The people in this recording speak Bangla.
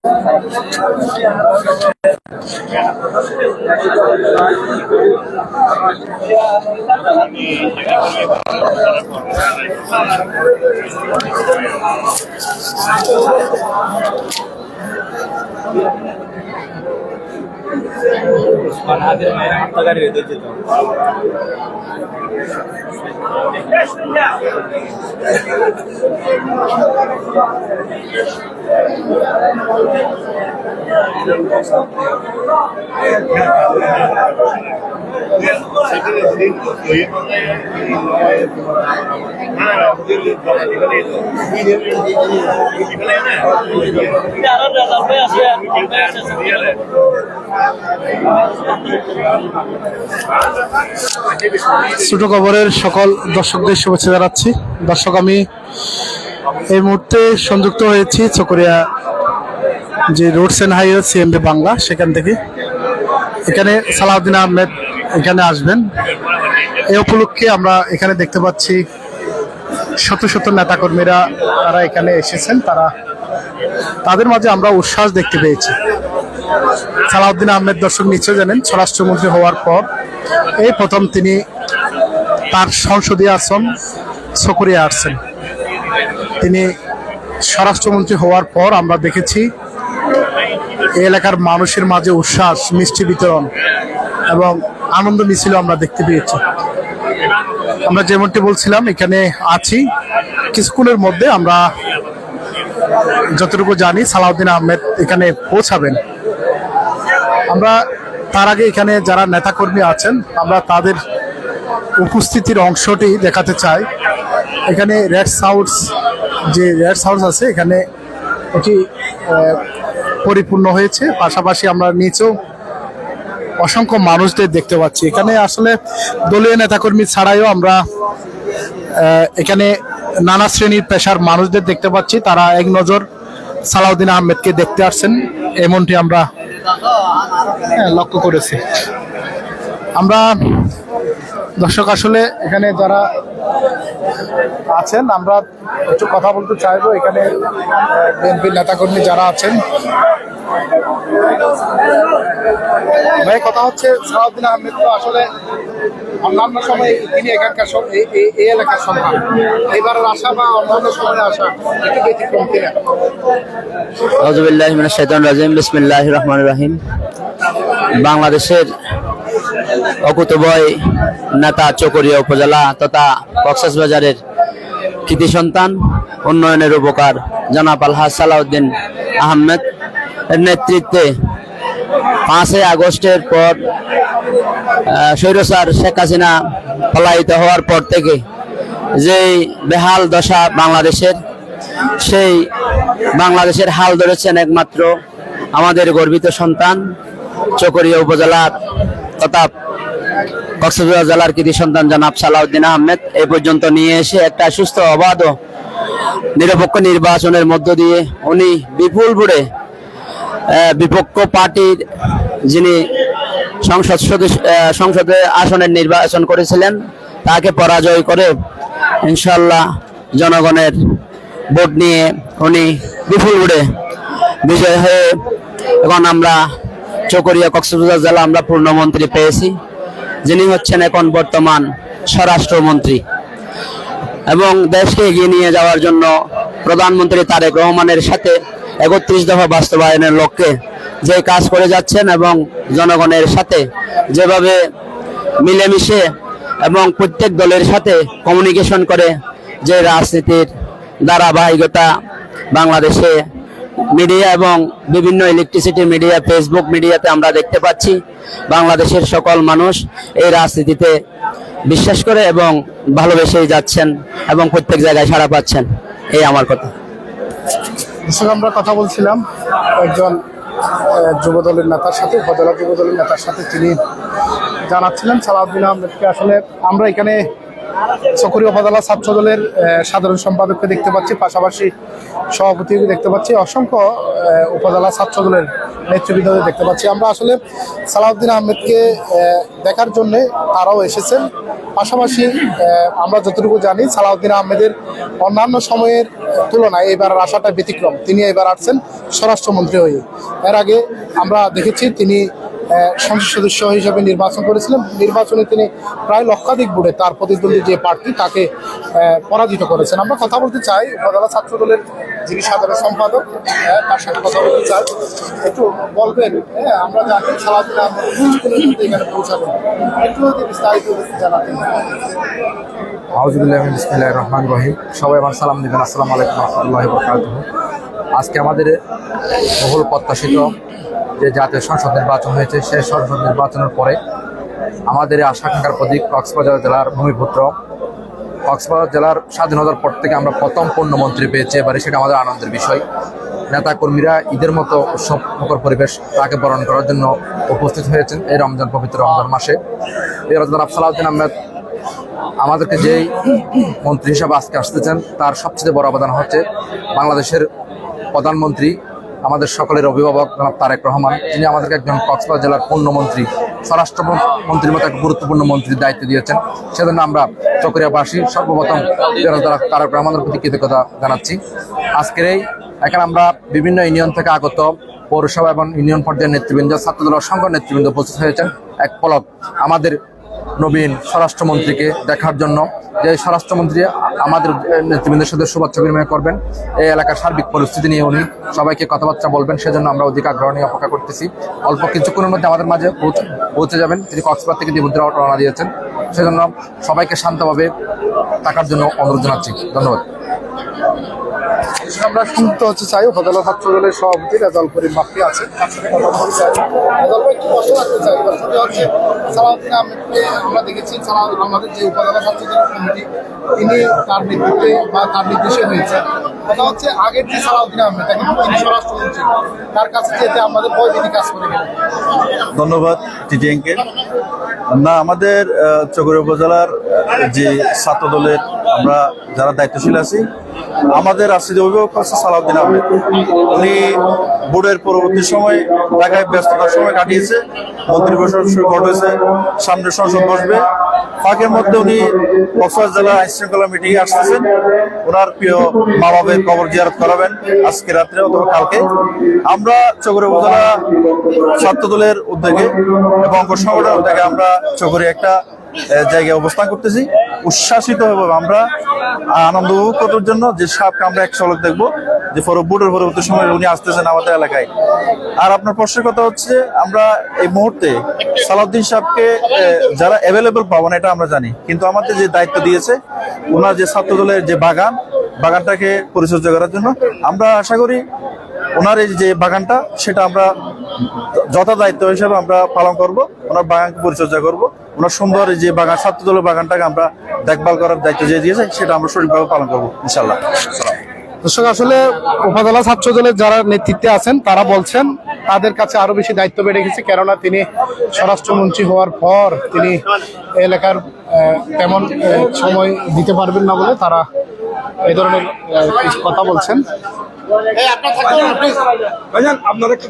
ছোট খবরের সকল দর্শকদের শুভেচ্ছা জানাচ্ছি। দর্শক, আমি এই মুহূর্তে সংযুক্ত হয়েছি চকরিয়া যে roads and highway CMB Bangla, সেখান থেকে এখানে সালাউদ্দিন আহমেদ এখানে আসবেন। এই উপলক্ষে আমরা এখানে দেখতে পাচ্ছি শত শত নেতাকর্মীরা তারা এখানে এসেছেন। তাদের মাঝে আমরা উচ্ছ্বাস দেখতে পেয়েছি। সালাউদ্দিন আহমেদ, দর্শক নিশ্চয় জানেন, স্বরাষ্ট্রমন্ত্রী হওয়ার পর এই প্রথম তিনি তার সংসদীয় আসন চকরিয়া আসছেন। তিনি স্বরাষ্ট্রমন্ত্রী হওয়ার পর আমরা দেখেছি এই এলাকার মানুষের মাঝে উচ্ছ্বাস, মিষ্টি বিতরণ এবং আনন্দ মিছিল আমরা দেখতে পেয়েছি। আমরা যেমনটি বলছিলাম এখানে আছি, কিছুক্ষণের মধ্যে আমরা যতটুকু জানি সালাউদ্দিন আহমেদ এখানে পৌঁছাবেন। আমরা তার আগে এখানে যারা নেতাকর্মী আছেন আমরা তাদের উপস্থিতির অংশটি দেখাতে চাই। এখানে রেড হাউস আছে, এখানে এটি পরিপূর্ণ হয়েছে। পাশাপাশি আমরা নিচেও অসংখ্য মানুষদের দেখতে পাচ্ছি। এখানে আসলে দলীয় নেতাকর্মী ছাড়াইও আমরা এখানে নানা শ্রেণীর পেশার মানুষদের দেখতে পাচ্ছি। তারা এক নজর সালাউদ্দিন আহমেদকে দেখতে আসছেন, এমনটি আমরা লক্ষ্য করেছি। আমরা দর্শক আসলে এখানে যারা আছেন আমরা একটু কথা বলতে চাইবো। এখানে বিএনপির নেতাকর্মী যারা আছেন, ভাই কথা হচ্ছে সালাউদ্দিন আহমেদ তো আসলে অন্যান্য সময় তিনি এখানকার এই এলাকার সন্তান, এবারের আশা বা অন্যান্য সময় আসা একটু ব্যতিক্রম কিনা? আউযু বিল্লাহি মিনাশ শাইতানির রাজিম। বিসমিল্লাহির রহমানির রহিম। বাংলাদেশের অকুতোভয় নেতা, চকরিয়া উপজেলা তথা কক্সবাজারের কৃতি সন্তান, উন্নয়নের উপকার জনাব আলহাজ সালাউদ্দিন আহমেদ এর নেতৃত্বে 5 আগস্টের পর স্বৈরাচার শেখ হাসিনা পলায়িত হওয়ার পর থেকে যেই বেহাল দশা বাংলাদেশের, সেই বাংলাদেশের হাল ধরেছেন একমাত্র আমাদের গর্বিত সন্তান চকরিয়া উপজেলার তথা কক্সবাজার জেলার কৃতি সন্তান জনাব সালাউদ্দিন আহমেদ। এই পর্যন্ত নিয়ে এসে একটা সুস্থ, অবাধ, নিরপেক্ষ নির্বাচনের মধ্য দিয়ে উনি বিপুল ভোটে বিপক্ষ পার্টির যিনি সংসদে আসনের নির্বাচন করেছিলেন তাকে পরাজয় করে ইনশাআল্লাহ জনগণের ভোট নিয়ে উনি বিপুল ভোটে বিজয় হয়ে এখন আমরা চকরিয়া কক্সবাজার জেলা আমরা পূর্ণমন্ত্রী পেয়েছি, যিনি হচ্ছেন এখন বর্তমান স্বরাষ্ট্রমন্ত্রী। এবং দেশকে এগিয়ে নিয়ে যাওয়ার জন্য প্রধানমন্ত্রী তারেক রহমানের সাথে 31 দফা বাস্তবায়নের লক্ষ্যে যে কাজ করে যাচ্ছেন এবং জনগণের সাথে যেভাবে মিলেমিশে এবং প্রত্যেক দলের সাথে কমিউনিকেশন করে যে রাজনীতির ধারাবাহিকতা বাংলাদেশে মিডিয়া এবং বিভিন্ন ইলেকট্রিসিটি মিডিয়া, ফেসবুক মিডিয়াতে আমরা দেখতে পাচ্ছি, বাংলাদেশের সকল মানুষ এই রাজনীতিতে বিশ্বাস করে এবং ভালোবেসেই যাচ্ছেন এবং প্রত্যেক জায়গায় সাড়া পাচ্ছেন। এই আমার কথা। আমরা কথা বলছিলাম একজন যুবদলের নেতার সাথে, উপজেলা যুবদলের নেতার সাথে। তিনি জানাচ্ছিলেন সালাউদ্দিন আহমেদকে আসলে আমরা এখানে চকরিয়া উপজেলা ছাত্র দলের সাধারণ সম্পাদককে দেখতে পাচ্ছি, পাশাপাশি সভাপতিকে দেখতে পাচ্ছি, অসংখ্য উপজেলা ছাত্র দলের নেতৃবৃন্দদের দেখতে পাচ্ছি। আমরা আসলে সালাউদ্দিন আহমেদকে দেখার জন্য তারাও এসেছেন। পাশাপাশি আমরা যতটুকু জানি সালাউদ্দিন আহমেদের অন্যান্য সময়ের তুলনায় এবার আসাটা ব্যতিক্রম। তিনি এবার আসছেন স্বরাষ্ট্রমন্ত্রী হয়ে। এর আগে আমরা দেখেছি তিনি সংসদ সদস্য হিসেবে নির্বাচন করেছিলেন। নির্বাচনে তিনি প্রায় লক্ষাধিক ভোটে তার প্রতিদ্বন্দ্বী যে প্রার্থী তাকে পরাজিত করেছেন। আমরা কথা বলতে চাই উপজেলা ছাত্র দলের যিনি সাধারণ সম্পাদক, তার সাথে কথা বলতে চাই। একটু বলবেন, আমরা জানি সালাউদ্দিন আহমেদ কিছুক্ষণের মধ্যে এখানে পৌঁছাবেন, একটু যদি বিস্তারিত জানাতেন। আউযুবিল্লাহি মিনাশ বিসমিল্লাহির রহমানির রহিম। সবাই আমার সালাম দিবেন, আসসালামু আলাইকুম ওয়া রাহমাতুল্লাহি ওয়া বারাকাতুহু। আজকে আমাদের বহুল প্রত্যাশিত যে জাতীয় সংসদ নির্বাচন হয়েছে, সেই সংসদ নির্বাচনের পরে আমাদের এই আশা-আকাঙ্ক্ষার প্রতীক কক্সবাজার জেলার ভূমিপুত্র, কক্সবাজার জেলার স্বাধীনতার পর থেকে আমরা প্রথম পূর্ণমন্ত্রী পেয়েছি এবারে, সেটা আমাদের আনন্দের বিষয়। নেতাকর্মীরা ঈদের মতো উৎসবমুখর পরিবেশ তাকে বরণ করার জন্য উপস্থিত হয়েছেন এই রমজান, পবিত্র রমজান মাসে। এই জনাব সালাউদ্দিন আহমেদ আমাদেরকে যেই মন্ত্রী হিসাবে আজকে আসতেছেন, তার সবচেয়ে বড় অবদান হচ্ছে বাংলাদেশের প্রধানমন্ত্রী, আমাদের সকলের অভিভাবক জনাব তারেক রহমান। তিনি আমাদেরকে একজন কক্সবাজার জেলার পূর্ণমন্ত্রী, স্বরাষ্ট্রমন্ত্রীর মতো এক গুরুত্বপূর্ণ মন্ত্রীর দায়িত্ব দিয়েছেন। সেজন্য আমরা চকরিয়াবাসী সর্বপ্রথম তারেক রহমানের প্রতি কৃতজ্ঞতা জানাচ্ছি। আজকের এখানে আমরা বিভিন্ন ইউনিয়ন থেকে আগত পৌরসভা এবং ইউনিয়ন পর্যায়ের নেতৃবৃন্দ, ছাত্রদল অসংখ্য নেতৃবৃন্দ উপস্থিত হয়েছেন এক পলক আমাদের নবীন স্বরাষ্ট্রমন্ত্রীকে দেখার জন্য, যে স্বরাষ্ট্রমন্ত্রী আমাদের নেতৃবৃন্দের সাথে শুভেচ্ছা বিনিময় করবেন। এই এলাকার সার্বিক পরিস্থিতি নিয়ে উনি সবাইকে কথাবার্তা বলবেন, সেজন্য আমরা অধিক আগ্রহ নিয়ে অপেক্ষা করতেছি। অল্প কিছুক্ষণের মধ্যে আমাদের মাঝে পৌঁছে যাবেন। তিনি কক্সবাজার থেকে দ্বীপে রওনা দিয়েছেন, সেজন্য সবাইকে শান্তভাবে থাকার জন্য অনুরোধ জানাচ্ছি। ধন্যবাদ। আমরা শুনতে হচ্ছে চাই উপজেলা ছাত্র দলের সভাপতি রেজাউল করিম বাপ্পি আছে, তার সাথে কথা বলতে চাই। রেজাউল ভাই, একটু প্রশ্ন রাখতে চাই। প্রশ্নটি হচ্ছে, সালাউদ্দিন আহমেদকে আমরা দেখেছি আমাদের যে উপজেলা ছাত্র দলের কমিটি, তিনি তার নেতৃত্বে বা তার নির্দেশে হয়েছে। কথা হচ্ছে আগের যে সালাউদ্দিন আহমেদ, এখন তিনি স্বরাষ্ট্রমন্ত্রী, তার কাছে যেতে আমাদের ভয়ভীতি কাজ করে গেল। ধন্যবাদ টিটিএনকে। না, আমাদের চকরিয়া উপজেলার যে ছাত্র দলের আমরা যারা দায়িত্বশীল আছি, আমাদের রাষ্ট্রীয় অভিভাবক হচ্ছে সালাউদ্দিন আহমেদ। উনি বোর্ডের পরবর্তী সময় ঢাকায় ব্যস্ততার সময় কাটিয়েছে, মন্ত্রী পরিষদ ঘটেছে, সামনে সংসদ বসবে, ফাঁকের মধ্যে উনি কক্সবাজার জেলা আইন শৃঙ্খলা মিটিংয়ে আসতেছেন। ওনার প্রিয় মা বাবার কবর জিয়ারত করাবেন আজকে রাত্রে অথবা কালকে। আমরা চকরিয়া উপজেলা ছাত্র দলের উদ্যোগে এবং অঙ্গ সংগঠনের উদ্যোগে আমরা চকরিয়া একটা জায়গায় অবস্থান করতেছি। উচ্ছ্বাসিত হবো আমরা, আনন্দ উপভোগ করার জন্য যে সাপকে আমরা এক ঝলক দেখবো, যে বোর্ডের পরবর্তী সময় উনি আসতেছেন আমাদের এলাকায়। আর আপনার প্রশ্নের কথা হচ্ছে, আমরা এই মুহূর্তে সালাউদ্দিন সাহেবকে যারা অ্যাভেলেবল পাবো না এটা আমরা জানি, কিন্তু আমাদের যে দায়িত্ব দিয়েছে ওনার যে ছাত্র দলের যে বাগানটাকে পরিচর্যা করার জন্য, আমরা আশা করি ওনার এই যে বাগানটা সেটা আমরা যথা দায়িত্ব হিসাবে আমরা পালন করব, ওনার বাগানকে পরিচর্যা করব, ওনার সুন্দর যে বাগান, ছাত্র দলের বাগানটাকে আমরা দেখভাল করার দায়িত্ব যে দিয়েছে সেটা আমরা সঠিকভাবে পালন করবো ইনশাল্লাহ। দর্শক, আসলে উপজেলা ছাত্র দলের যারা নেতৃত্বে আছেন তারা বলছেন তাদের কাছে আরো বেশি দায়িত্ব বেড়ে গেছে, কেননা তিনি স্বরাষ্ট্রমন্ত্রী হওয়ার পর তিনি এলাকার তেমন সময় দিতে পারবেন না বলে তারা এই ধরনের কথা বলছেন। আপনারা একটু